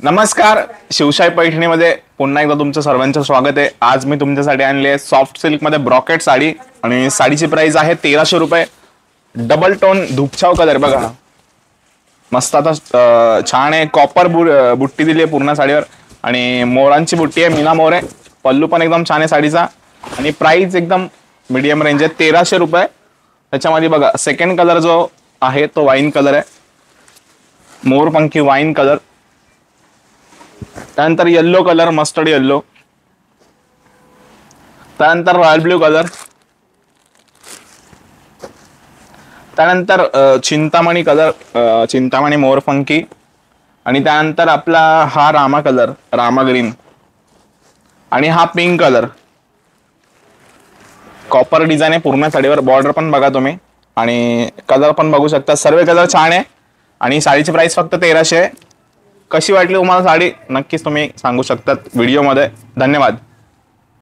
नमस्कार, शिवशाही पैठणीमध्ये पुन्हा एकदा तुमचं सर्वांचं स्वागत आहे। आज मी तुमच्यासाठी आणले आहे सॉफ्ट सिल्क मध्ये ब्रॉकेट साडी आणि साडीची प्राइस आहे 1300 रुपये। डबल टोन धुपछाव कलर बघा, मस्त आता छान आहे। कॉपर बुट्टी दिली आहे पूर्ण साडीवर आणि मोरांची बुट्टी आहे, मीना मोर आहे। पल्लू पण एकदम छान आहे साडीचा आणि प्राइस एकदम मीडियम रेंज आहे 1300 रुपये। त्याच्यामध्ये बघा सेकंड कलर जो आहे तो वाईन कलर आहे, मोरपंखी वाईन कलर। त्यानंतर येल्लो कलर, मस्टर्ड येल्लो। त्यानंतर रॉयल ब्ल्यू कलर। त्यानंतर चिंतामणी कलर, चिंतामणी मोरपंखी। आणि त्यानंतर आपला हा रामा कलर, रामा ग्रीन। आणि हा पिंक कलर, कॉपर डिझाइन आहे पूर्ण साडीवर। बॉर्डर पण बघा तुम्ही आणि कलर पण बघू शकता, सर्व कलर छान आहे। आणि साडीची प्राइस फक्त 1300 आहे। कशी वाटली तुम्हाला साडी नक्कीच तुम्ही सांगू शकता व्हिडिओ मध्ये। धन्यवाद।